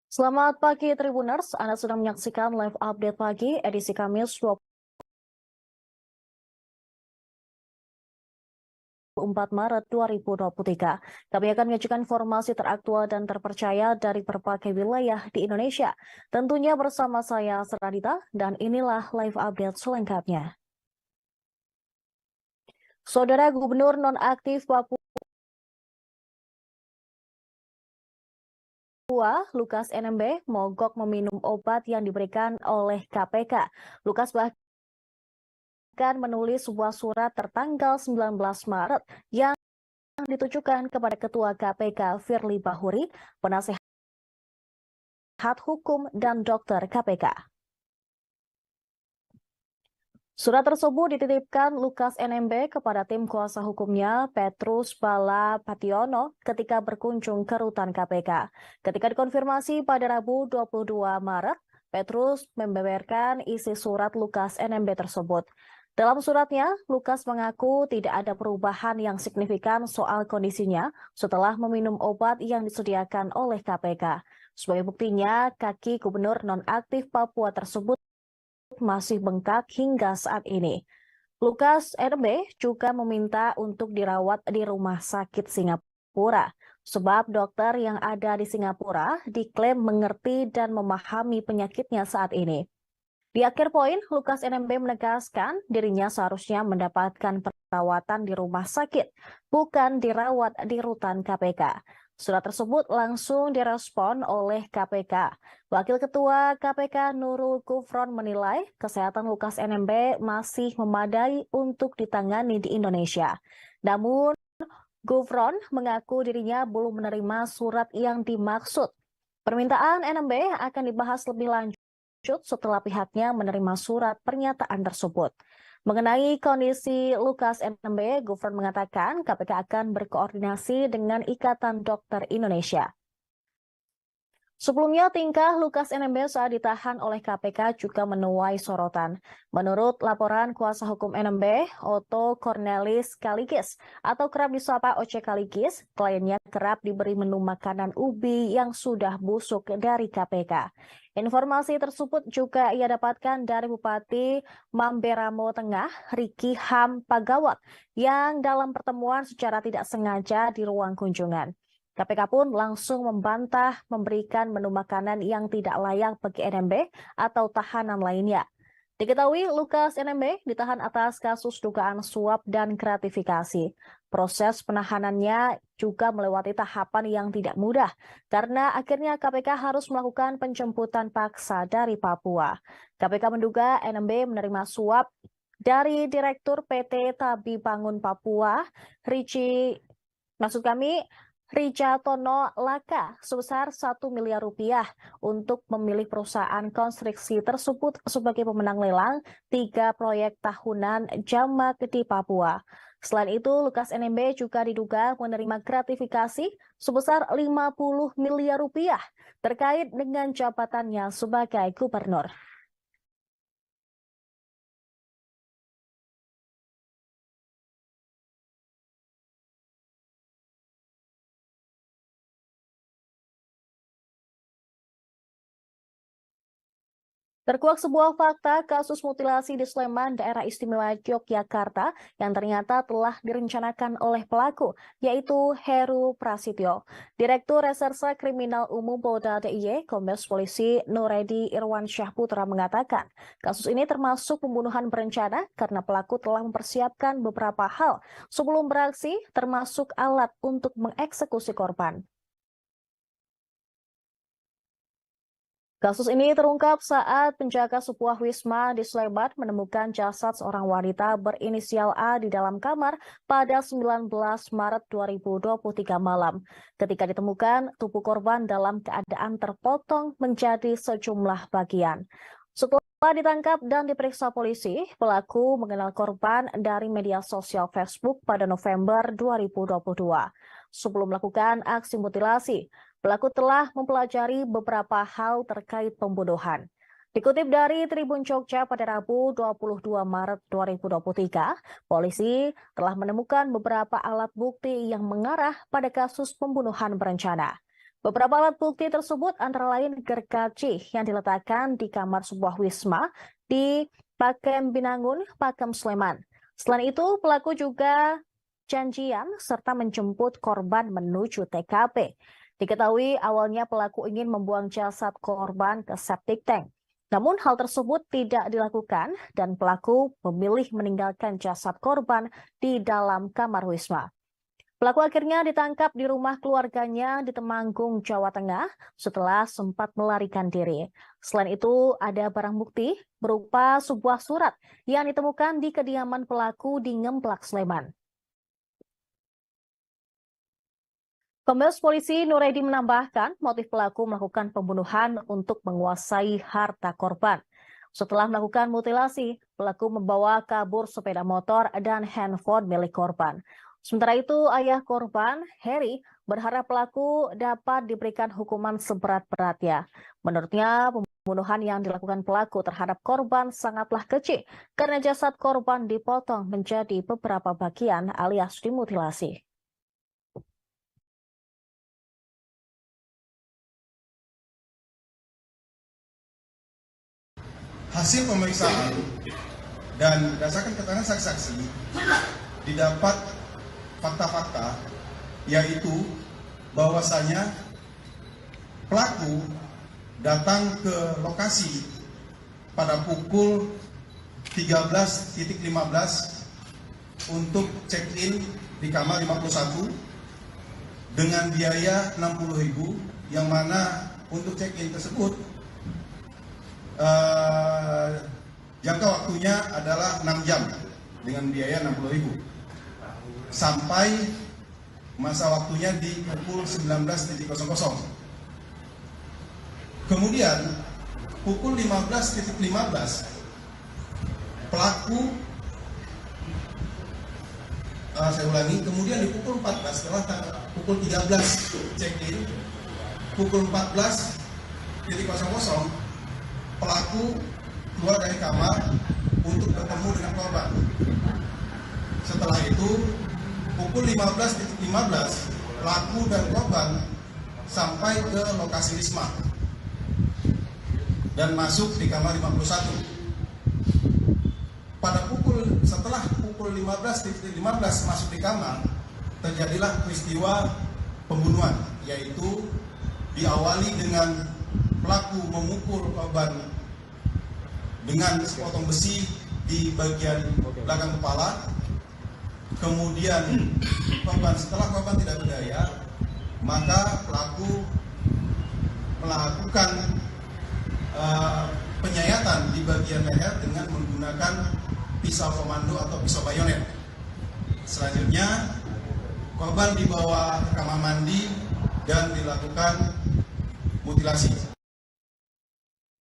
Selamat pagi Tribuners, Anda sedang menyaksikan live update pagi edisi Kamis 24 Maret 2023. Kami akan menyajikan informasi teraktual dan terpercaya dari berbagai wilayah di Indonesia. Tentunya bersama saya Seradita dan inilah live update selengkapnya. Saudara Gubernur nonaktif Papua Lukas NMB mogok meminum obat yang diberikan oleh KPK. Lukas bahkan menulis sebuah surat tertanggal 19 Maret yang ditujukan kepada Ketua KPK Firly Bahuri, penasehat hukum dan dokter KPK. Surat tersebut dititipkan Lukas NMB kepada tim kuasa hukumnya Petrus Bala Pationo ketika berkunjung ke rutan KPK. Ketika dikonfirmasi pada Rabu 22 Maret, Petrus membeberkan isi surat Lukas NMB tersebut. Dalam suratnya, Lukas mengaku tidak ada perubahan yang signifikan soal kondisinya setelah meminum obat yang disediakan oleh KPK. Sebagai buktinya, kaki gubernur nonaktif Papua tersebut masih bengkak hingga saat ini. Lukas NMB juga meminta untuk dirawat di rumah sakit Singapura, sebab dokter yang ada di Singapura diklaim mengerti dan memahami penyakitnya saat ini. Di akhir poin, Lukas NMB menegaskan dirinya seharusnya mendapatkan perawatan di rumah sakit, bukan dirawat di rutan KPK. Surat tersebut langsung direspon oleh KPK. Wakil Ketua KPK Nurul Gufron menilai kesehatan Lukas NMB masih memadai untuk ditangani di Indonesia. Namun, Gufron mengaku dirinya belum menerima surat yang dimaksud. Permintaan NMB akan dibahas lebih lanjut setelah pihaknya menerima surat pernyataan tersebut. Mengenai kondisi Lukas NMB, Gufron mengatakan KPK akan berkoordinasi dengan Ikatan Dokter Indonesia. Sebelumnya, tingkah Lukas NMB saat ditahan oleh KPK juga menuai sorotan. Menurut laporan kuasa hukum NMB, Otto Cornelis Kaligis, atau kerap disapa Oce Kaligis, kliennya kerap diberi menu makanan ubi yang sudah busuk dari KPK. Informasi tersebut juga ia dapatkan dari Bupati Mamberamo Tengah, Riki Ham Pagawat, yang dalam pertemuan secara tidak sengaja di ruang kunjungan. KPK pun langsung membantah memberikan menu makanan yang tidak layak bagi NMB atau tahanan lainnya. Diketahui Lukas NMB ditahan atas kasus dugaan suap dan gratifikasi. Proses penahanannya juga melewati tahapan yang tidak mudah karena akhirnya KPK harus melakukan penjemputan paksa dari Papua. KPK menduga NMB menerima suap dari Direktur PT Tabi Bangun Papua, Rijatono Laka sebesar 1 miliar rupiah untuk memilih perusahaan konstruksi tersebut sebagai pemenang lelang 3 proyek tahunan jamak di Papua. Selain itu, Lukas NMB juga diduga menerima gratifikasi sebesar 50 miliar rupiah terkait dengan jabatannya sebagai gubernur. Terkuak sebuah fakta kasus mutilasi di Sleman, Daerah Istimewa Yogyakarta yang ternyata telah direncanakan oleh pelaku, yaitu Heru Prasetyo. Direktur Reserse Kriminal Umum Polda DIY, Kombes Polisi Nuredi Irwan Syahputra mengatakan, kasus ini termasuk pembunuhan berencana karena pelaku telah mempersiapkan beberapa hal sebelum beraksi, termasuk alat untuk mengeksekusi korban. Kasus ini terungkap saat penjaga sebuah wisma di Sleman menemukan jasad seorang wanita berinisial A di dalam kamar pada 19 Maret 2023 malam. Ketika ditemukan, tubuh korban dalam keadaan terpotong menjadi sejumlah bagian. Setelah ditangkap dan diperiksa polisi, pelaku mengenal korban dari media sosial Facebook pada November 2022. Sebelum melakukan aksi mutilasi, pelaku telah mempelajari beberapa hal terkait pembunuhan. Dikutip dari Tribun Jogja pada Rabu 22 Maret 2023, polisi telah menemukan beberapa alat bukti yang mengarah pada kasus pembunuhan berencana. Beberapa alat bukti tersebut antara lain gergaji yang diletakkan di kamar sebuah wisma di Pakem Binangun, Pakem Sleman. Selain itu, pelaku juga janjian serta menjemput korban menuju TKP. Diketahui awalnya pelaku ingin membuang jasad korban ke septic tank. Namun hal tersebut tidak dilakukan dan pelaku memilih meninggalkan jasad korban di dalam kamar wisma. Pelaku akhirnya ditangkap di rumah keluarganya di Temanggung, Jawa Tengah setelah sempat melarikan diri. Selain itu, ada barang bukti berupa sebuah surat yang ditemukan di kediaman pelaku di Ngemplak, Sleman. Kombes Polisi Nuredi menambahkan motif pelaku melakukan pembunuhan untuk menguasai harta korban. Setelah melakukan mutilasi, pelaku membawa kabur sepeda motor dan handphone milik korban. Sementara itu, ayah korban, Heri, berharap pelaku dapat diberikan hukuman seberat-beratnya. Menurutnya, pembunuhan yang dilakukan pelaku terhadap korban sangatlah kecil karena jasad korban dipotong menjadi beberapa bagian alias dimutilasi. Hasil pemeriksaan dan berdasarkan keterangan saksi-saksi didapat fakta-fakta, yaitu bahwasanya pelaku datang ke lokasi pada pukul 13.15 untuk check-in di kamar 51 dengan biaya 60.000, yang mana untuk check-in tersebut jangka waktunya adalah 6 jam dengan biaya 60.000 sampai masa waktunya di pukul 19.00. Kemudian pukul 15.15 pelaku kemudian di pukul 14 setelah pukul 13 check-in, pukul 14.00 pelaku keluar dari kamar untuk bertemu dengan korban. Setelah itu, pukul 15.15 pelaku dan korban sampai ke lokasi wisma dan masuk di kamar 51. Setelah pukul 15.15 masuk di kamar, terjadilah peristiwa pembunuhan, yaitu diawali dengan pelaku memukul korban dengan sepotong besi di bagian belakang kepala. Kemudian setelah korban tidak berdaya, maka pelaku melakukan penyayatan di bagian leher dengan menggunakan pisau komando atau pisau bayonet. Selanjutnya korban dibawa ke kamar mandi dan dilakukan mutilasi.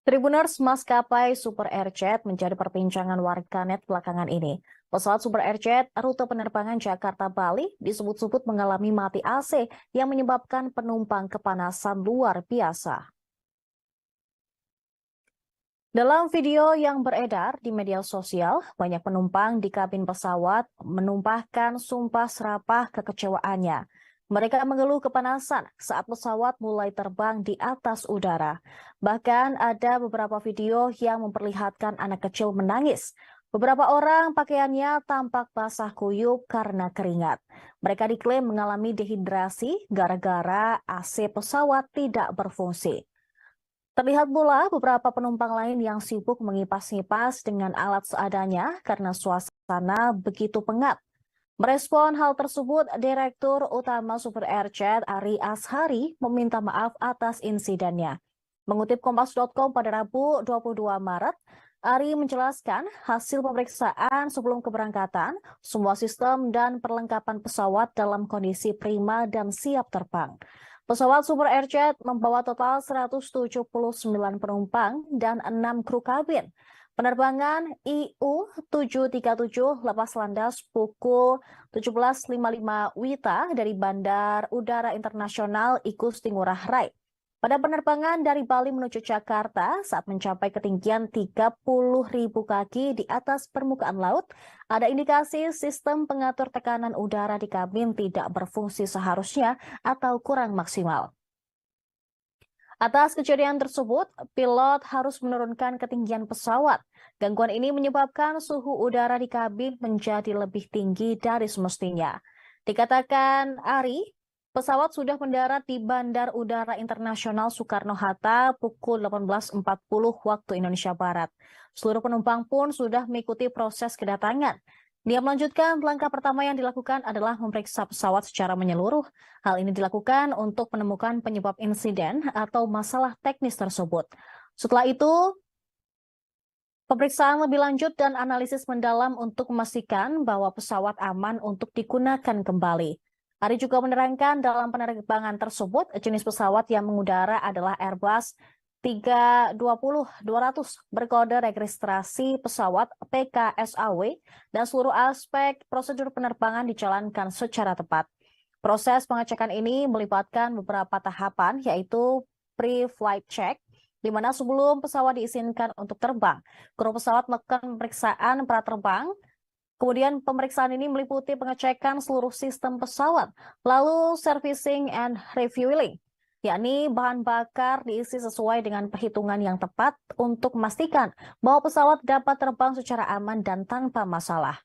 Tribuners maskapai Super Airjet menjadi perbincangan warganet belakangan ini. Pesawat Super Airjet rute penerbangan Jakarta-Bali disebut-sebut mengalami mati AC yang menyebabkan penumpang kepanasan luar biasa. Dalam video yang beredar di media sosial, banyak penumpang di kabin pesawat menumpahkan sumpah serapah kekecewaannya. Mereka mengeluh kepanasan saat pesawat mulai terbang di atas udara. Bahkan ada beberapa video yang memperlihatkan anak kecil menangis. Beberapa orang pakaiannya tampak basah kuyup karena keringat. Mereka diklaim mengalami dehidrasi gara-gara AC pesawat tidak berfungsi. Terlihat pula beberapa penumpang lain yang sibuk mengipas-ngipas dengan alat seadanya karena suasana begitu pengap. Merespon hal tersebut, Direktur Utama Super Airjet Ari Ashari meminta maaf atas insidennya. Mengutip Kompas.com pada Rabu 22 Maret, Ari menjelaskan hasil pemeriksaan sebelum keberangkatan, semua sistem dan perlengkapan pesawat dalam kondisi prima dan siap terbang. Pesawat Super Airjet membawa total 179 penumpang dan 6 kru kabin. Penerbangan IU-737 lepas landas pukul 17.55 WITA dari Bandar Udara Internasional Igusti Ngurah Rai. Pada penerbangan dari Bali menuju Jakarta saat mencapai ketinggian 30.000 kaki di atas permukaan laut, ada indikasi sistem pengatur tekanan udara di kabin tidak berfungsi seharusnya atau kurang maksimal. Atas kejadian tersebut, pilot harus menurunkan ketinggian pesawat. Gangguan ini menyebabkan suhu udara di kabin menjadi lebih tinggi dari semestinya. Dikatakan Ari, pesawat sudah mendarat di Bandar Udara Internasional Soekarno-Hatta pukul 18.40 waktu Indonesia Barat. Seluruh penumpang pun sudah mengikuti proses kedatangan. Dia melanjutkan langkah pertama yang dilakukan adalah memeriksa pesawat secara menyeluruh. Hal ini dilakukan untuk menemukan penyebab insiden atau masalah teknis tersebut. Setelah itu, pemeriksaan lebih lanjut dan analisis mendalam untuk memastikan bahwa pesawat aman untuk digunakan kembali. Ari juga menerangkan dalam penerbangan tersebut, jenis pesawat yang mengudara adalah Airbus 320-200 berkode registrasi pesawat PKSAW dan seluruh aspek prosedur penerbangan dijalankan secara tepat. Proses pengecekan ini melibatkan beberapa tahapan, yaitu pre-flight check, di mana sebelum pesawat diizinkan untuk terbang, kru pesawat melakukan pemeriksaan praterbang. Kemudian pemeriksaan ini meliputi pengecekan seluruh sistem pesawat, lalu servicing and refueling, yakni bahan bakar diisi sesuai dengan perhitungan yang tepat untuk memastikan bahwa pesawat dapat terbang secara aman dan tanpa masalah.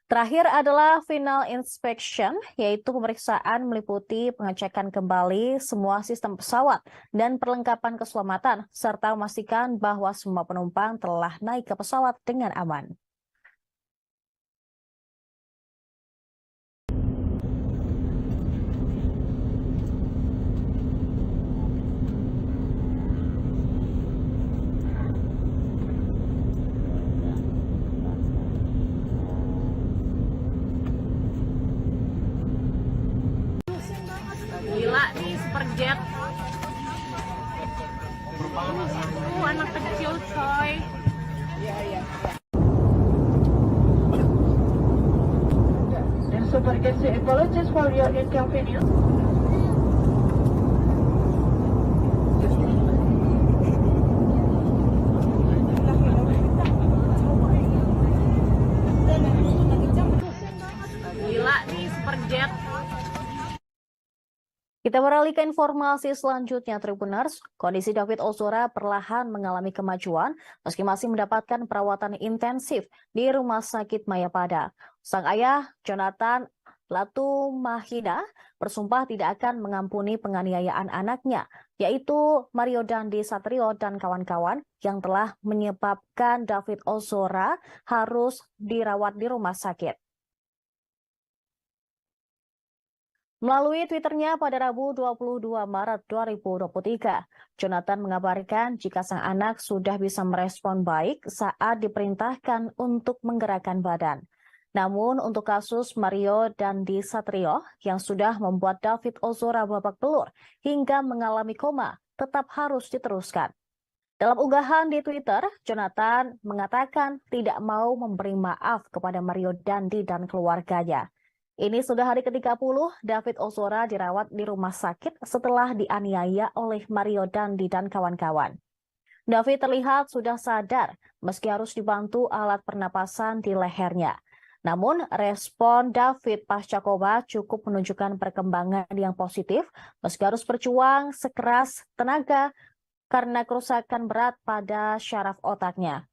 Terakhir adalah final inspection, yaitu pemeriksaan meliputi pengecekan kembali semua sistem pesawat dan perlengkapan keselamatan, serta memastikan bahwa semua penumpang telah naik ke pesawat dengan aman. Gila nih Superjet. Anak kecil coy. And Superjet apologies for your inconvenience. Gila nih Superjet. Kita beralih ke informasi selanjutnya, Tribuners. Kondisi David Ozora perlahan mengalami kemajuan meski masih mendapatkan perawatan intensif di Rumah Sakit Mayapada. Sang ayah, Jonathan Latumahina, bersumpah tidak akan mengampuni penganiayaan anaknya, yaitu Mario Dandi Satrio dan kawan-kawan yang telah menyebabkan David Ozora harus dirawat di rumah sakit. Melalui Twitternya pada Rabu 22 Maret 2023, Jonathan mengabarkan jika sang anak sudah bisa merespon baik saat diperintahkan untuk menggerakkan badan. Namun untuk kasus Mario Dandi Satrio yang sudah membuat David Ozora babak belur hingga mengalami koma, tetap harus diteruskan. Dalam unggahan di Twitter, Jonathan mengatakan tidak mau memberi maaf kepada Mario Dandi dan keluarganya. Ini sudah hari ke-30 David Ozora dirawat di rumah sakit setelah dianiaya oleh Mario Dandi dan kawan-kawan. David terlihat sudah sadar meski harus dibantu alat pernapasan di lehernya. Namun respon David pasca koma cukup menunjukkan perkembangan yang positif meski harus berjuang sekeras tenaga karena kerusakan berat pada syaraf otaknya.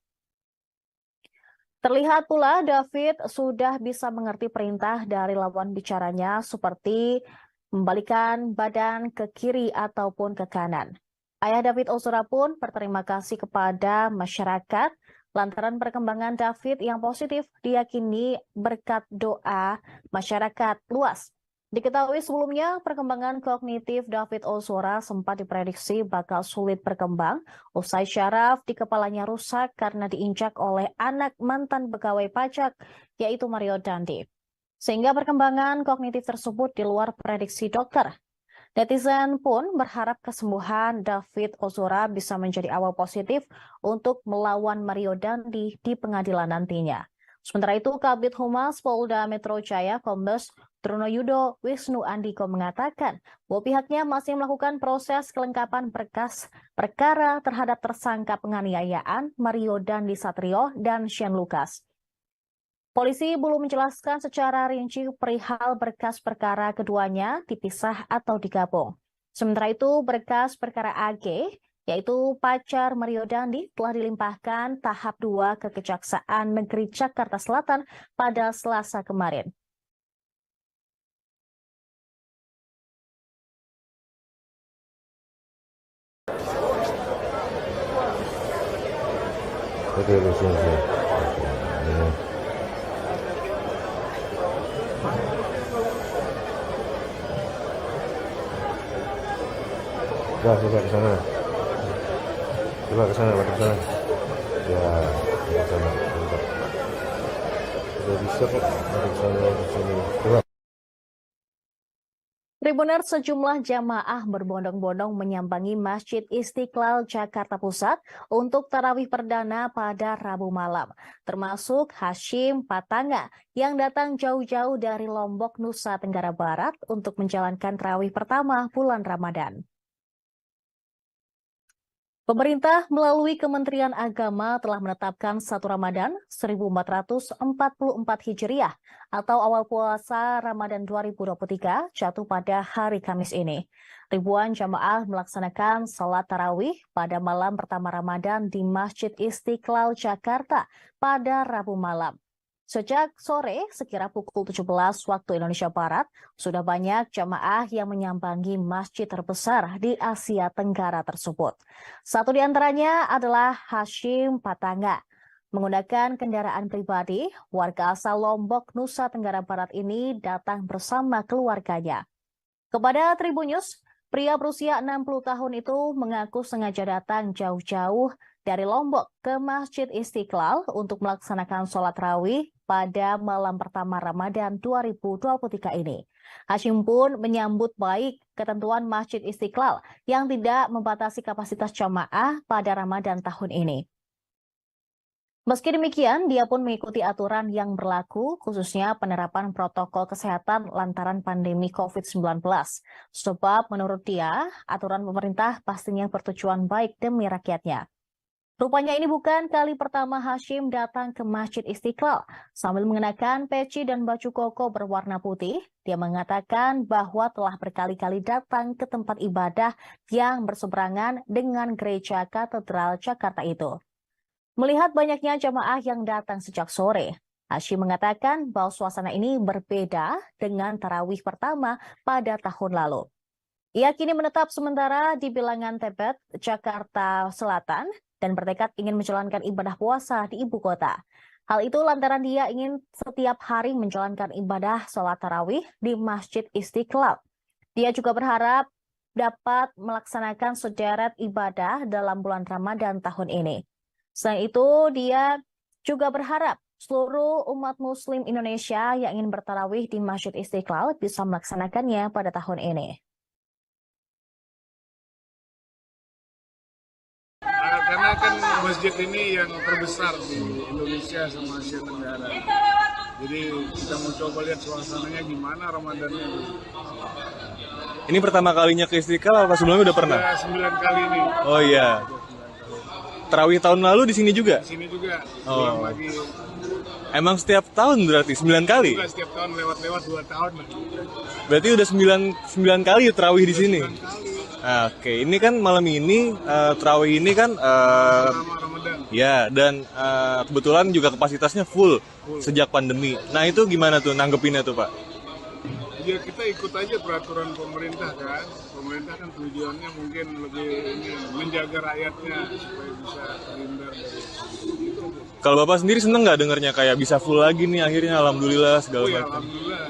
Terlihat pula David sudah bisa mengerti perintah dari lawan bicaranya seperti membalikkan badan ke kiri ataupun ke kanan. Ayah David Ozora pun berterima kasih kepada masyarakat lantaran perkembangan David yang positif diyakini berkat doa masyarakat luas. Diketahui sebelumnya, perkembangan kognitif David Ozora sempat diprediksi bakal sulit berkembang usai syaraf di kepalanya rusak karena diinjak oleh anak mantan pegawai pajak, yaitu Mario Dandi. Sehingga perkembangan kognitif tersebut di luar prediksi dokter. Netizen pun berharap kesembuhan David Ozora bisa menjadi awal positif untuk melawan Mario Dandi di pengadilan nantinya. Sementara itu, Kabid Humas Polda Metro Jaya Kombes Trunoyudo Wisnu Andiko mengatakan bahwa pihaknya masih melakukan proses kelengkapan berkas perkara terhadap tersangka penganiayaan Mario Dandi Satrio dan Shane Lucas. Polisi belum menjelaskan secara rinci perihal berkas perkara keduanya dipisah atau digabung. Sementara itu, berkas perkara AG, yaitu pacar Mario Dandi, telah dilimpahkan tahap 2 ke Kejaksaan Negeri Jakarta Selatan pada Selasa kemarin. Oke, siap. Coba ke sana. Coba ke sana, ke sana. Ya, ke sana. Sudah bisa kok. Ke sini. Coba. Tribuners, sejumlah jamaah berbondong-bondong menyambangi Masjid Istiqlal Jakarta Pusat untuk tarawih perdana pada Rabu malam, termasuk Hashim Patanga yang datang jauh-jauh dari Lombok, Nusa Tenggara Barat untuk menjalankan tarawih pertama bulan Ramadan. Pemerintah melalui Kementerian Agama telah menetapkan 1 Ramadan 1444 Hijriah atau awal puasa Ramadan 2023 jatuh pada hari Kamis ini. Ribuan jamaah melaksanakan salat tarawih pada malam pertama Ramadan di Masjid Istiqlal Jakarta pada Rabu malam. Sejak sore, sekira pukul 17 waktu Indonesia Barat, sudah banyak jamaah yang menyambangi masjid terbesar di Asia Tenggara tersebut. Satu di antaranya adalah Hashim Patanga. Menggunakan kendaraan pribadi, warga asal Lombok, Nusa Tenggara Barat ini datang bersama keluarganya. Kepada Tribun News, pria berusia 60 tahun itu mengaku sengaja datang jauh-jauh dari Lombok ke Masjid Istiqlal untuk melaksanakan sholat tarawih pada malam pertama Ramadan 2023 ini. Hashim pun menyambut baik ketentuan Masjid Istiqlal yang tidak membatasi kapasitas jamaah pada Ramadan tahun ini. Meski demikian, dia pun mengikuti aturan yang berlaku, khususnya penerapan protokol kesehatan lantaran pandemi COVID-19. Sebab menurut dia, aturan pemerintah pastinya bertujuan baik demi rakyatnya. Rupanya ini bukan kali pertama Hashim datang ke Masjid Istiqlal. Sambil mengenakan peci dan baju koko berwarna putih, dia mengatakan bahwa telah berkali-kali datang ke tempat ibadah yang berseberangan dengan gereja katedral Jakarta itu. Melihat banyaknya jamaah yang datang sejak sore, Hashim mengatakan bahwa suasana ini berbeda dengan tarawih pertama pada tahun lalu. Ia kini menetap sementara di Bilangan Tebet, Jakarta Selatan, dan bertekad ingin menjalankan ibadah puasa di ibu kota. Hal itu lantaran dia ingin setiap hari menjalankan ibadah sholat tarawih di Masjid Istiqlal. Dia juga berharap dapat melaksanakan sederet ibadah dalam bulan Ramadan tahun ini. Selain itu, dia juga berharap seluruh umat Muslim Indonesia yang ingin bertarawih di Masjid Istiqlal bisa melaksanakannya pada tahun ini. Karena kan masjid ini yang terbesar di Indonesia sama Asia Tenggara. Jadi kita mau coba lihat suasananya gimana Ramadannya. Ini pertama kalinya ke Istiqlal apa sebelumnya udah pernah? Sudah 9 kali ini. Oh iya. Tarawih tahun lalu di sini juga? Di sini juga. Oh. Lagi. Emang setiap tahun berarti 9 kali? Juga setiap tahun lewat-lewat 2 tahun. Berarti udah 9 kali tarawih di sini? 9 kali. Oke, ini kan malam ini tarawih ini kan Ramadan. ya, dan kebetulan juga kapasitasnya full sejak pandemi. Nah, itu gimana tuh nanggepinnya tuh, Pak? Ya kita ikut aja peraturan pemerintah kan. Pemerintah kan tujuannya mungkin lebih menjaga rakyatnya supaya bisa terhindar dari itu. Kalau Bapak sendiri seneng nggak dengarnya kayak bisa full lagi nih akhirnya, alhamdulillah segala Ya, macam. alhamdulillah.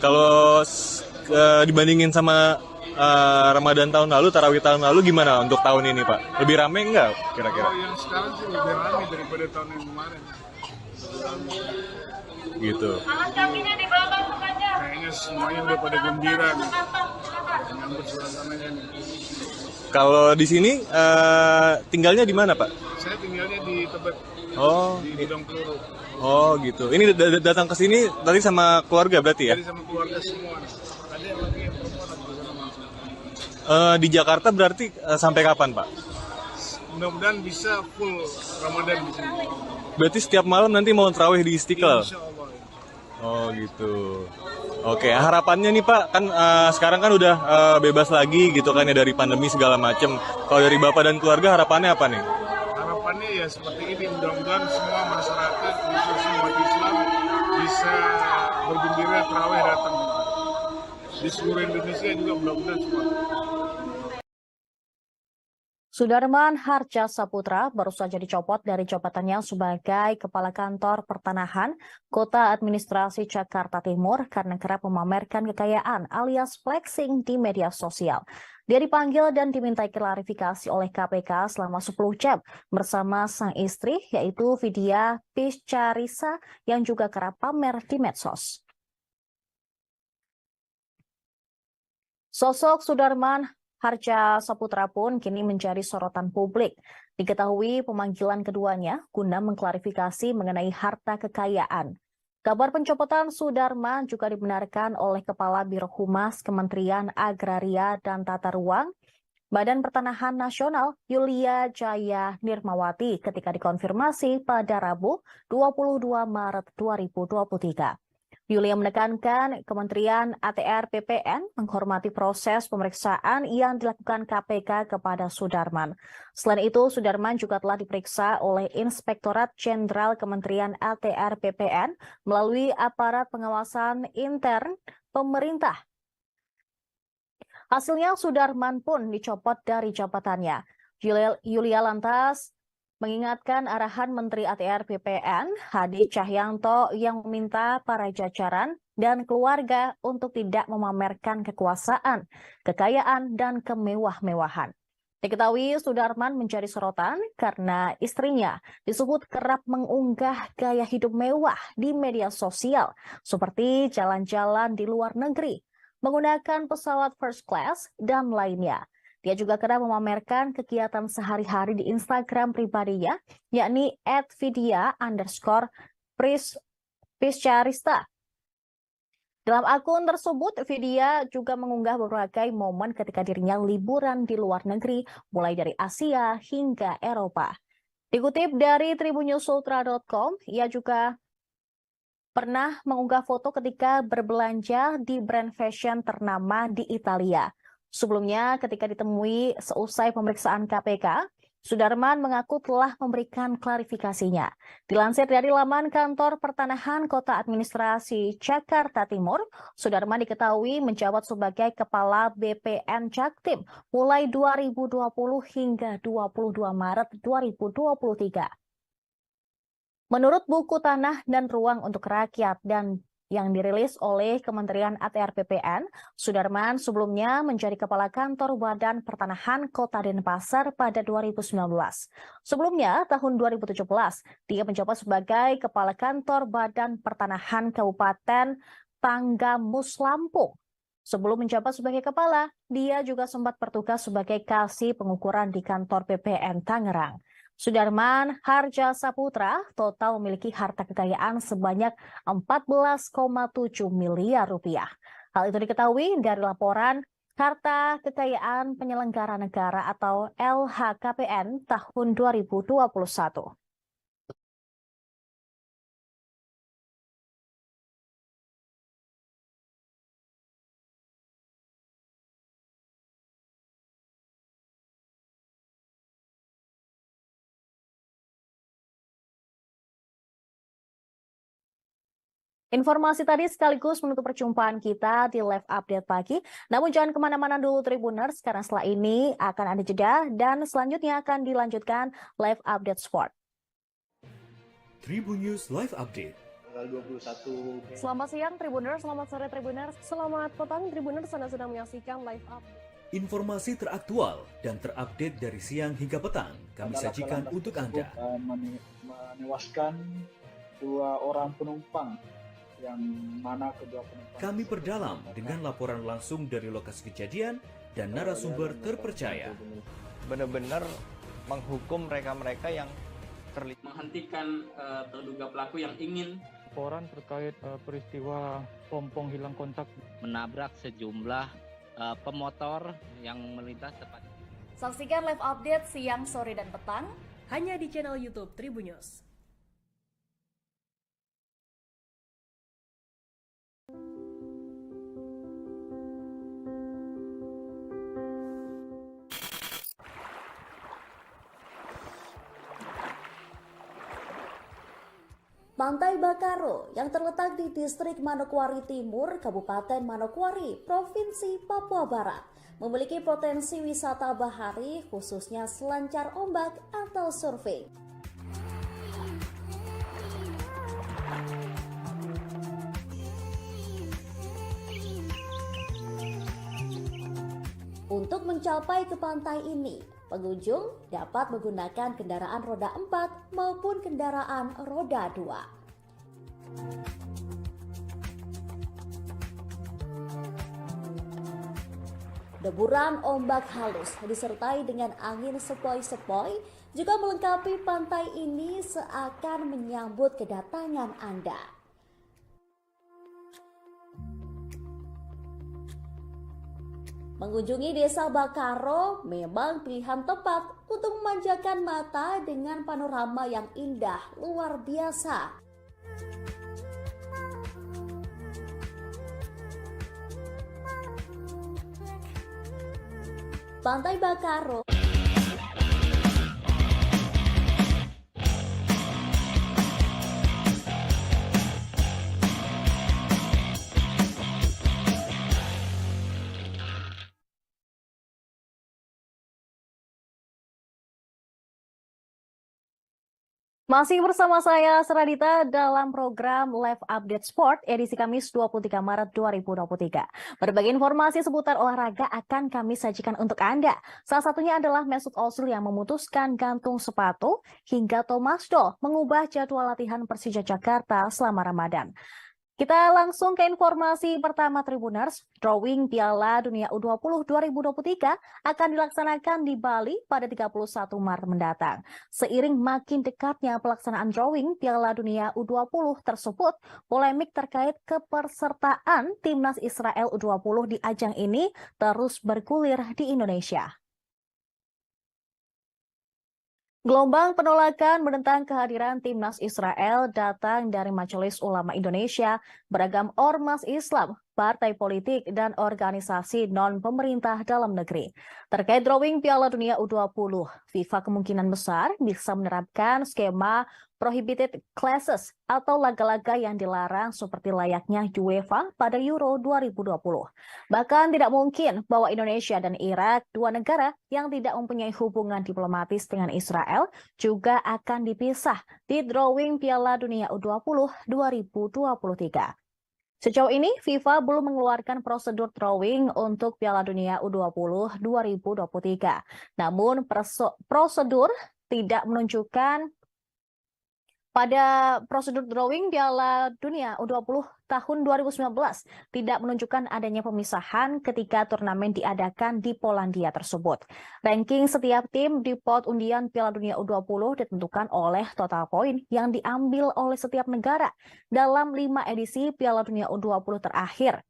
Kalau dibandingin sama Ramadan tahun lalu, tarawih tahun lalu gimana untuk tahun ini, Pak? Lebih rame nggak kira-kira? Oh, yang sekarang sih lebih ramai daripada tahun yang kemarin. Gitu. Kayaknya semuanya udah pada gembira nih. Menyambut suasananya nih. Kalau di sini tinggalnya di mana, Pak? Saya tinggalnya di Tebet, Oh, di Gudang Peluru. oh gitu. Ini datang ke sini tadi sama keluarga berarti ya? Jadi sama keluarga semua. Ada yang lagi yang perempuan lagi bersama. Di Jakarta berarti sampai kapan, Pak? Mudah-mudahan bisa full Ramadan di sini. Berarti setiap malam nanti mau tarawih di Istiqlal? Insya Allah. Oh gitu. Oke, harapannya nih Pak, kan sekarang kan udah bebas lagi gitu kan ya dari pandemi segala macem. Kalau dari Bapak dan keluarga harapannya apa nih? Harapannya ya seperti ini, mudah-mudahan semua masyarakat khususnya umat Islam bisa bergembira terawih datang di seluruh Indonesia juga mudah-mudahan semua. Sudarman Harja Saputra baru saja dicopot dari jabatannya sebagai Kepala Kantor Pertanahan Kota Administrasi Jakarta Timur karena kerap memamerkan kekayaan alias flexing di media sosial. Dia dipanggil dan dimintai klarifikasi oleh KPK selama 10 jam bersama sang istri yaitu Vidya Piscarisa yang juga kerap pamer di medsos. Sosok Sudarman Harja Saputra pun kini menjadi sorotan publik. Diketahui pemanggilan keduanya guna mengklarifikasi mengenai harta kekayaan. Kabar pencopotan Sudarman juga dibenarkan oleh Kepala Biro Humas Kementerian Agraria dan Tata Ruang Badan Pertanahan Nasional Yulia Jaya Nirmawati ketika dikonfirmasi pada Rabu 22 Maret 2023. Yulia menekankan Kementerian ATR BPN menghormati proses pemeriksaan yang dilakukan KPK kepada Sudarman. Selain itu, Sudarman juga telah diperiksa oleh Inspektorat Jenderal Kementerian ATR BPN melalui aparat pengawasan intern pemerintah. Hasilnya, Sudarman pun dicopot dari jabatannya. Yulia lantas mengingatkan arahan Menteri ATR BPN Hadi Cahyanto yang meminta para jajaran dan keluarga untuk tidak memamerkan kekuasaan, kekayaan, dan kemewah-mewahan. Diketahui Sudarman menjadi sorotan karena istrinya disebut kerap mengunggah gaya hidup mewah di media sosial, seperti jalan-jalan di luar negeri, menggunakan pesawat first class, dan lainnya. Dia juga kerap memamerkan kegiatan sehari-hari di Instagram pribadinya, yakni @vidya_piscarista. Dalam akun tersebut, Vidya juga mengunggah berbagai momen ketika dirinya liburan di luar negeri, mulai dari Asia hingga Eropa. Dikutip dari tribunnews.ultra.com, ia juga pernah mengunggah foto ketika berbelanja di brand fashion ternama di Italia. Sebelumnya, ketika ditemui seusai pemeriksaan KPK, Sudarman mengaku telah memberikan klarifikasinya. Dilansir dari laman Kantor Pertanahan Kota Administrasi Jakarta Timur, Sudarman diketahui menjabat sebagai Kepala BPN Jaktim mulai 2020 hingga 22 Maret 2023. Menurut buku Tanah dan Ruang untuk Rakyat dan yang dirilis oleh Kementerian ATR BPN, Sudarman sebelumnya menjadi Kepala Kantor Badan Pertanahan Kota Denpasar pada 2019. Sebelumnya, tahun 2017, dia menjabat sebagai Kepala Kantor Badan Pertanahan Kabupaten Tanggamus Lampung. Sebelum menjabat sebagai kepala, dia juga sempat bertugas sebagai kasih pengukuran di kantor BPN Tangerang. Sudarman Harja Saputra total memiliki harta kekayaan sebanyak 14,7 miliar rupiah. Hal itu diketahui dari laporan Harta Kekayaan Penyelenggara Negara atau LHKPN tahun 2021. Informasi tadi sekaligus menutup perjumpaan kita di live update pagi. Namun jangan kemana-mana dulu Tribuners, karena setelah ini akan ada jeda dan selanjutnya akan dilanjutkan live update sport. Tribun News Live Update. Selamat siang Tribuners, selamat sore Tribuners, selamat petang Tribuners, Anda sedang menyaksikan live update. Informasi teraktual dan terupdate dari siang hingga petang kami sajikan untuk Anda. Menewaskan 2 orang penumpang, yang mana kedua penumpang kami perdalam dengan laporan langsung dari lokasi kejadian dan narasumber terpercaya. Benar-benar menghukum mereka-mereka yang terlibat, menghentikan terduga pelaku yang ingin laporan terkait peristiwa pompong hilang kontak menabrak sejumlah pemotor yang melintas tepat. Saksikan live update siang, sore, dan petang hanya di channel YouTube Tribun News. Pantai Bakaro yang terletak di distrik Manokwari Timur, Kabupaten Manokwari, Provinsi Papua Barat, memiliki potensi wisata bahari khususnya selancar ombak atau surfing. Untuk mencapai ke pantai ini, pengunjung dapat menggunakan kendaraan roda 4 maupun kendaraan roda 2. Deburan ombak halus disertai dengan angin sepoi-sepoi juga melengkapi pantai ini seakan menyambut kedatangan Anda. Mengunjungi desa Bakaro memang pilihan tepat untuk memanjakan mata dengan panorama yang indah luar biasa. Pantai Bakaro Masih bersama saya, Seradita, dalam program Live Update Sport edisi Kamis 23 Maret 2023. Berbagai informasi seputar olahraga akan kami sajikan untuk Anda. Salah satunya adalah Mesut Ozil yang memutuskan gantung sepatu hingga Thomas Doll mengubah jadwal latihan Persija Jakarta selama Ramadan. Kita langsung ke informasi pertama Tribuners. Drawing Piala Dunia U20 2023 akan dilaksanakan di Bali pada 31 Maret mendatang. Seiring makin dekatnya pelaksanaan drawing Piala Dunia U20 tersebut, polemik terkait kepesertaan timnas Israel U20 di ajang ini terus bergulir di Indonesia. Gelombang penolakan menentang kehadiran timnas Israel datang dari Majelis Ulama Indonesia, beragam ormas Islam, partai politik, dan organisasi non-pemerintah dalam negeri. Terkait drawing Piala Dunia U20, FIFA kemungkinan besar bisa menerapkan skema prohibited classes atau laga-laga yang dilarang seperti layaknya UEFA pada Euro 2020. Bahkan tidak mungkin bahwa Indonesia dan Irak, dua negara yang tidak mempunyai hubungan diplomatis dengan Israel, juga akan dipisah di drawing Piala Dunia U20 2023. Sejauh ini, FIFA belum mengeluarkan prosedur drawing untuk Piala Dunia U20 2023. Namun, prosedur tidak menunjukkan pada prosedur drawing Piala Dunia U20 tahun 2019 tidak menunjukkan adanya pemisahan ketika turnamen diadakan di Polandia tersebut. Ranking setiap tim di pot undian Piala Dunia U20 ditentukan oleh total poin yang diambil oleh setiap negara dalam 5 edisi Piala Dunia U20 terakhir.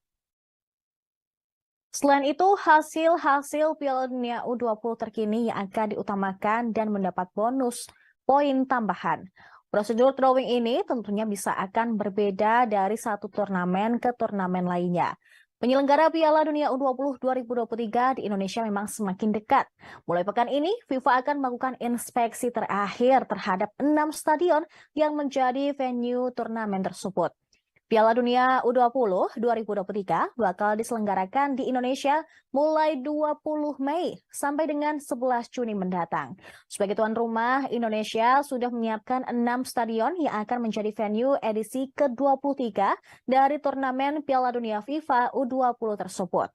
Selain itu, hasil Piala Dunia U20 terkini yang akan diutamakan dan mendapat bonus poin tambahan. Prosedur drawing ini tentunya bisa akan berbeda dari satu turnamen ke turnamen lainnya. Penyelenggara Piala Dunia U20 2023 di Indonesia memang semakin dekat. Mulai pekan ini, FIFA akan melakukan inspeksi terakhir terhadap 6 stadion yang menjadi venue turnamen tersebut. Piala Dunia U20 2023 bakal diselenggarakan di Indonesia mulai 20 Mei sampai dengan 11 Juni mendatang. Sebagai tuan rumah, Indonesia sudah menyiapkan 6 stadion yang akan menjadi venue edisi ke-23 dari turnamen Piala Dunia FIFA U20 tersebut.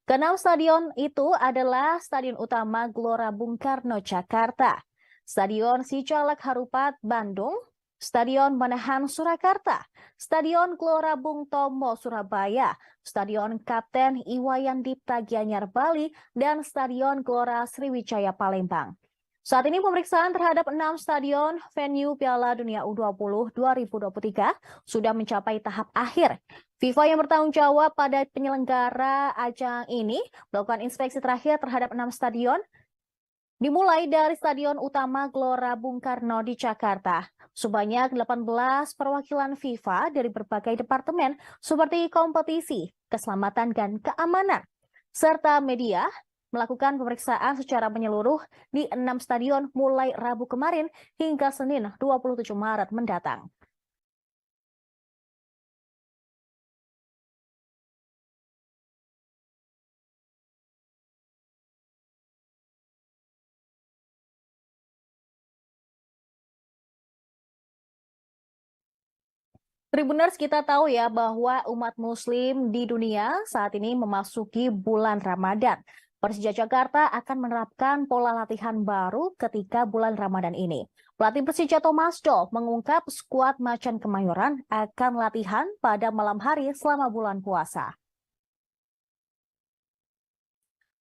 Ke-6 stadion itu adalah Stadion Utama Gelora Bung Karno Jakarta, Stadion Sijalak Harupat Bandung, Stadion Manahan Surakarta, Stadion Gelora Bung Tomo Surabaya, Stadion Kapten Iwayan Dipta Gianyar Bali, dan Stadion Gelora Sriwijaya Palembang. Saat ini pemeriksaan terhadap 6 stadion venue Piala Dunia U20 2023 sudah mencapai tahap akhir. FIFA yang bertanggung jawab pada penyelenggara ajang ini melakukan inspeksi terakhir terhadap 6 stadion, dimulai dari Stadion Utama Gelora Bung Karno di Jakarta. Sebanyak 18 perwakilan FIFA dari berbagai departemen seperti kompetisi, keselamatan dan keamanan, serta media melakukan pemeriksaan secara menyeluruh di 6 stadion mulai Rabu kemarin hingga Senin 27 Maret mendatang. Tribuners, kita tahu ya bahwa umat muslim di dunia saat ini memasuki bulan Ramadan. Persija Jakarta akan menerapkan pola latihan baru ketika bulan Ramadan ini. Pelatih Persija Thomas Doll mengungkap skuad Macan Kemayoran akan latihan pada malam hari selama bulan puasa.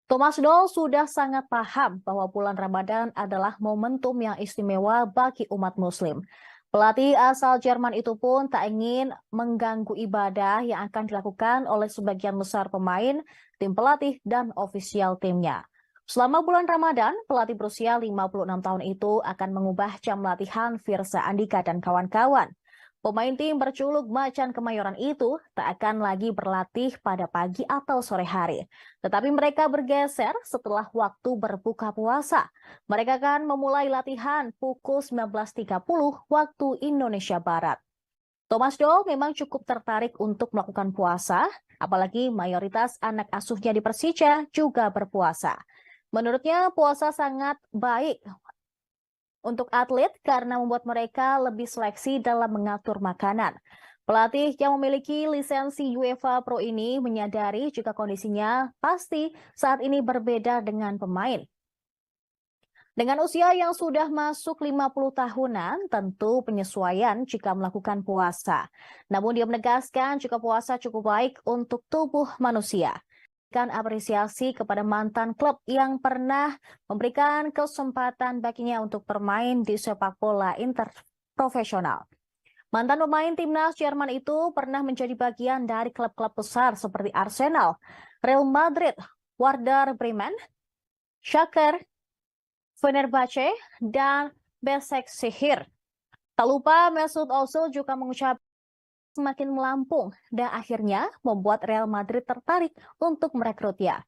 Thomas Doll sudah sangat paham bahwa bulan Ramadan adalah momentum yang istimewa bagi umat muslim. Pelatih asal Jerman itu pun tak ingin mengganggu ibadah yang akan dilakukan oleh sebagian besar pemain, tim pelatih, dan ofisial timnya. Selama bulan Ramadan, pelatih berusia 56 tahun itu akan mengubah jam latihan Firsa Andika dan kawan-kawan. Pemain tim berjuluk Macan Kemayoran itu tak akan lagi berlatih pada pagi atau sore hari. Tetapi mereka bergeser setelah waktu berbuka puasa. Mereka akan memulai latihan pukul 19.30 waktu Indonesia Barat. Thomas Doll memang cukup tertarik untuk melakukan puasa, apalagi mayoritas anak asuhnya di Persija juga berpuasa. Menurutnya puasa sangat baik untuk atlet karena membuat mereka lebih seleksi dalam mengatur makanan. Pelatih yang memiliki lisensi UEFA Pro ini menyadari jika kondisinya pasti saat ini berbeda dengan pemain. Dengan usia yang sudah masuk 50 tahunan, tentu penyesuaian jika melakukan puasa. Namun dia menegaskan jika puasa cukup baik untuk tubuh manusia. Apresiasi kepada mantan klub yang pernah memberikan kesempatan baginya untuk bermain di sepak bola interprofesional. Mantan pemain timnas Jerman itu pernah menjadi bagian dari klub-klub besar seperti Arsenal, Real Madrid, Werder Bremen, Schalke, Fenerbahce, dan Besiktas. Tak lupa Mesut Ozil juga mengucapkan semakin melampung dan akhirnya membuat Real Madrid tertarik untuk merekrutnya.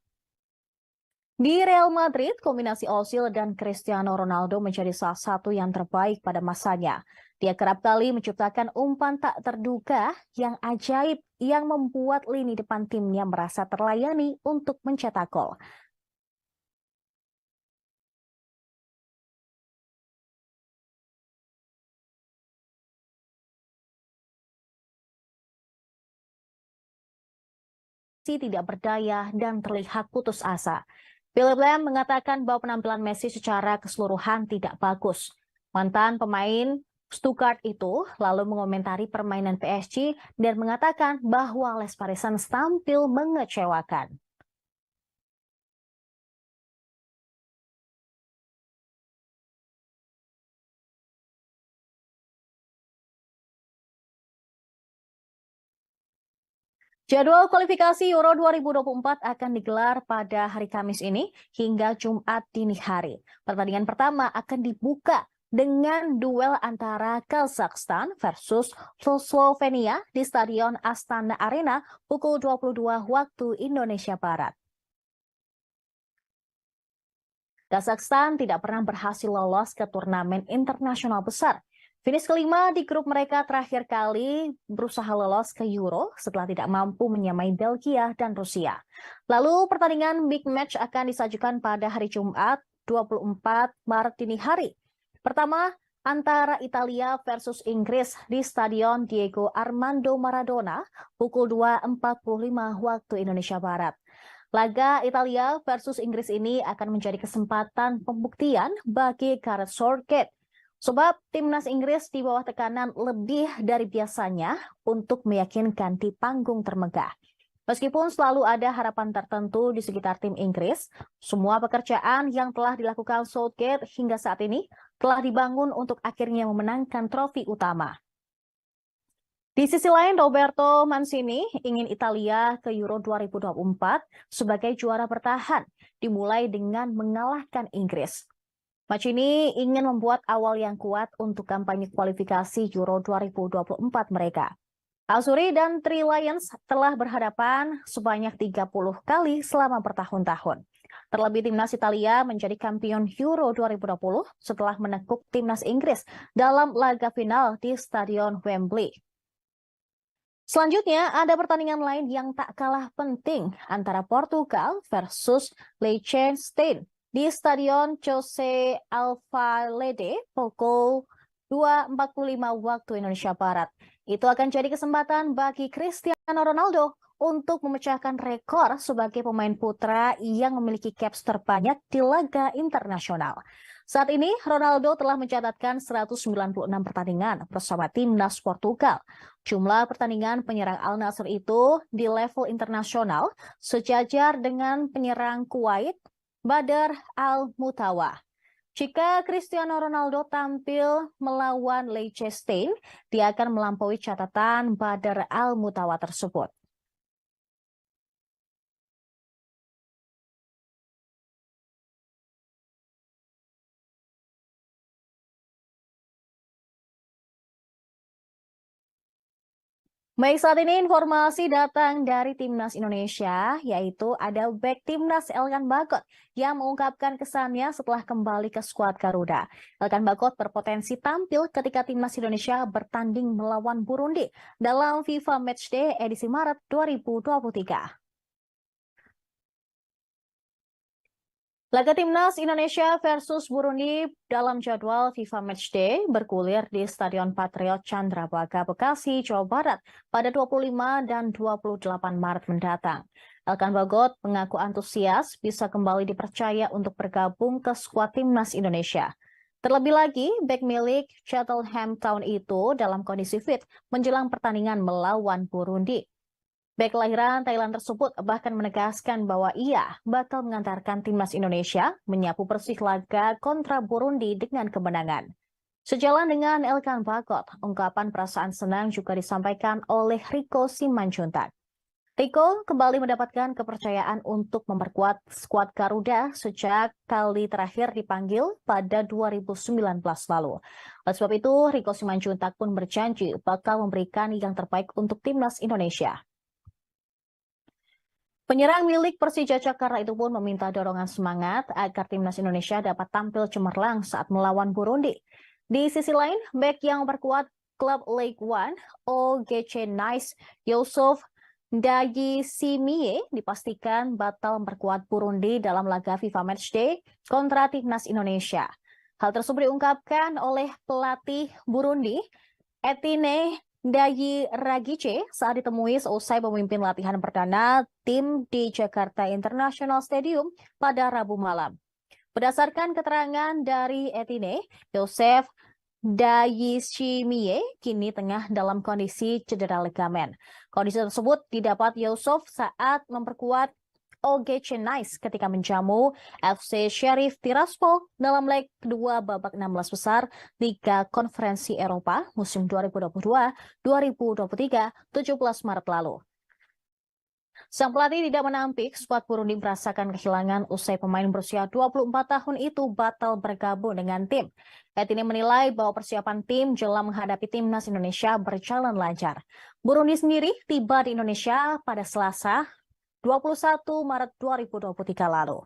Di Real Madrid, kombinasi Ozil dan Cristiano Ronaldo menjadi salah satu yang terbaik pada masanya. Dia kerap kali menciptakan umpan tak terduga yang ajaib yang membuat lini depan timnya merasa terlayani untuk mencetak gol. Tidak berdaya dan terlihat putus asa. Philip Lam mengatakan bahwa penampilan Messi secara keseluruhan tidak bagus. Mantan pemain Stuttgart itu lalu mengomentari permainan PSG dan mengatakan bahwa Les Parisiens tampil mengecewakan. Jadwal kualifikasi Euro 2024 akan digelar pada hari Kamis ini hingga Jumat dini hari. Pertandingan pertama akan dibuka dengan duel antara Kazakhstan versus Slovenia di Stadion Astana Arena pukul 22 waktu Indonesia Barat. Kazakhstan tidak pernah berhasil lolos ke turnamen internasional besar. Finish kelima di grup mereka terakhir kali berusaha lolos ke Euro setelah tidak mampu menyamai Belgia dan Rusia. Lalu pertandingan big match akan disajikan pada hari Jumat 24 Maret dini hari. Pertama, antara Italia versus Inggris di Stadion Diego Armando Maradona pukul 2.45 waktu Indonesia Barat. Laga Italia versus Inggris ini akan menjadi kesempatan pembuktian bagi Gareth Southgate. Sebab timnas Inggris di bawah tekanan lebih dari biasanya untuk meyakinkan di panggung termegah. Meskipun selalu ada harapan tertentu di sekitar tim Inggris, semua pekerjaan yang telah dilakukan Southgate hingga saat ini telah dibangun untuk akhirnya memenangkan trofi utama. Di sisi lain, Roberto Mancini ingin Italia ke Euro 2024 sebagai juara bertahan, dimulai dengan mengalahkan Inggris. Mancini ingin membuat awal yang kuat untuk kampanye kualifikasi Euro 2024 mereka. Azzurri dan Three Lions telah berhadapan sebanyak 30 kali selama bertahun-tahun. Terlebih timnas Italia menjadi kampion Euro 2020 setelah menekuk timnas Inggris dalam laga final di Stadion Wembley. Selanjutnya, ada pertandingan lain yang tak kalah penting antara Portugal versus Liechtenstein di Stadion Jose Alvalade pukul 2.45 waktu Indonesia Barat. Itu akan jadi kesempatan bagi Cristiano Ronaldo untuk memecahkan rekor sebagai pemain putra yang memiliki caps terbanyak di laga internasional. Saat ini, Ronaldo telah mencatatkan 196 pertandingan bersama timnas Portugal. Jumlah pertandingan penyerang Al Nassr itu di level internasional sejajar dengan penyerang Kuwait, Badr Al-Mutawa. Jika Cristiano Ronaldo tampil melawan Liechtenstein, dia akan melampaui catatan Badr Al-Mutawa tersebut. Baik, saat ini informasi datang dari Timnas Indonesia, yaitu ada bek Timnas Elkan Bagot yang mengungkapkan kesannya setelah kembali ke skuad Garuda. Elkan Bagot berpotensi tampil ketika Timnas Indonesia bertanding melawan Burundi dalam FIFA Matchday edisi Maret 2023. Laga Timnas Indonesia versus Burundi dalam jadwal FIFA Matchday bergulir di Stadion Patriot Candrabaga, Bekasi, Jawa Barat pada 25 dan 28 Maret mendatang. Elkan Bagot mengaku antusias bisa kembali dipercaya untuk bergabung ke skuad Timnas Indonesia. Terlebih lagi, bek milik Cheltenham Town itu dalam kondisi fit menjelang pertandingan melawan Burundi. Bek kelahiran Thailand tersebut bahkan menegaskan bahwa ia bakal mengantarkan Timnas Indonesia menyapu bersih laga kontra Burundi dengan kemenangan. Sejalan dengan Elkan Bagot, ungkapan perasaan senang juga disampaikan oleh Rico Simanjuntak. Rico kembali mendapatkan kepercayaan untuk memperkuat skuad Garuda sejak kali terakhir dipanggil pada 2019 lalu. Oleh sebab itu, Rico Simanjuntak pun berjanji bakal memberikan yang terbaik untuk Timnas Indonesia. Penyerang milik Persija Jakarta itu pun meminta dorongan semangat agar Timnas Indonesia dapat tampil cemerlang saat melawan Burundi. Di sisi lain, bek yang memperkuat klub League One, OGC Nice, Yusuf Ndayisimie dipastikan batal memperkuat Burundi dalam laga FIFA Matchday kontra Timnas Indonesia. Hal tersebut diungkapkan oleh pelatih Burundi, Etine Ndayiragije saat ditemui seusai memimpin latihan perdana tim di Jakarta International Stadium pada Rabu malam. Berdasarkan keterangan dari Etine, Yosef Ndayisimie kini tengah dalam kondisi cedera ligamen. Kondisi tersebut didapat Yusuf saat memperkuat OGC Nice ketika menjamu FC Sheriff Tiraspol dalam leg kedua babak 16 besar Liga Konferensi Eropa musim 2022-2023 17 Maret lalu. Sang pelatih tidak menampik skuad Burundi merasakan kehilangan usai pemain berusia 24 tahun itu batal bergabung dengan tim. Etine menilai bahwa persiapan tim jelang menghadapi Timnas Indonesia berjalan lancar. Burundi sendiri tiba di Indonesia pada Selasa 21 Maret 2023 lalu.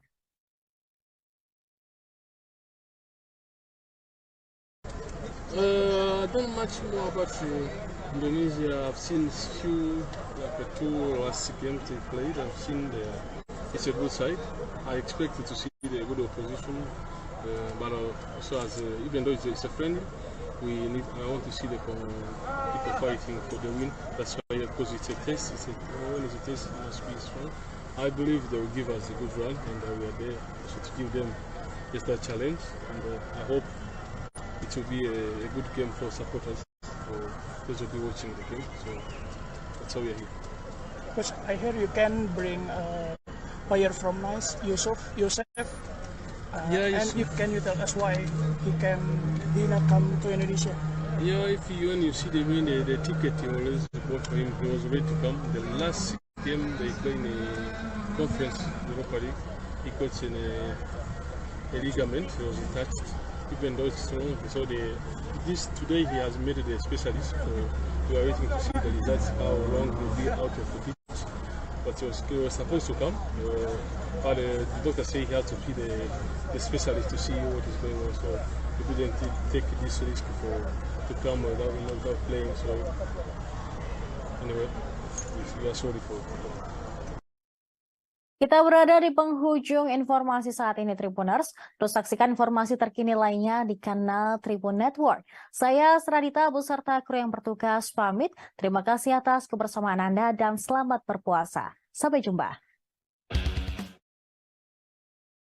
I don't much know about Indonesia. I've seen few, like the two last games they played. I've seen it's a good side. I expected to see the good opposition, but also as even though it's a friendly, I want to see the people fighting for the win. That's why, because it's a test. When it's a test, it must be strong. I believe they will give us a good run, and we are there also to give them just that challenge. And I hope it will be a good game for supporters, for those who will be watching the game. So that's how we are here. Coach, I hear you can bring a player from Nice, Yusuf. And can you tell us why he not come to Indonesia? Yeah, when you see the ticket, you always bought for him. He was ready to come. The last game they played in a conference, Europa League, he got in a ligament. He was attached, even though it's strong. So today he has made it a specialist. So we are waiting to see the results, how long he will be out of the pitch. But he was supposed to come. But the doctor said he had to see the specialist to see what is going on. So he didn't take this risk to come without playing. So anyway, we are sorry for it. Kita berada di penghujung informasi saat ini Tribuners. Terus saksikan informasi terkini lainnya di kanal Tribun Network. Saya Sradita beserta kru yang bertugas pamit. Terima kasih atas kebersamaan Anda dan selamat berpuasa. Sampai jumpa.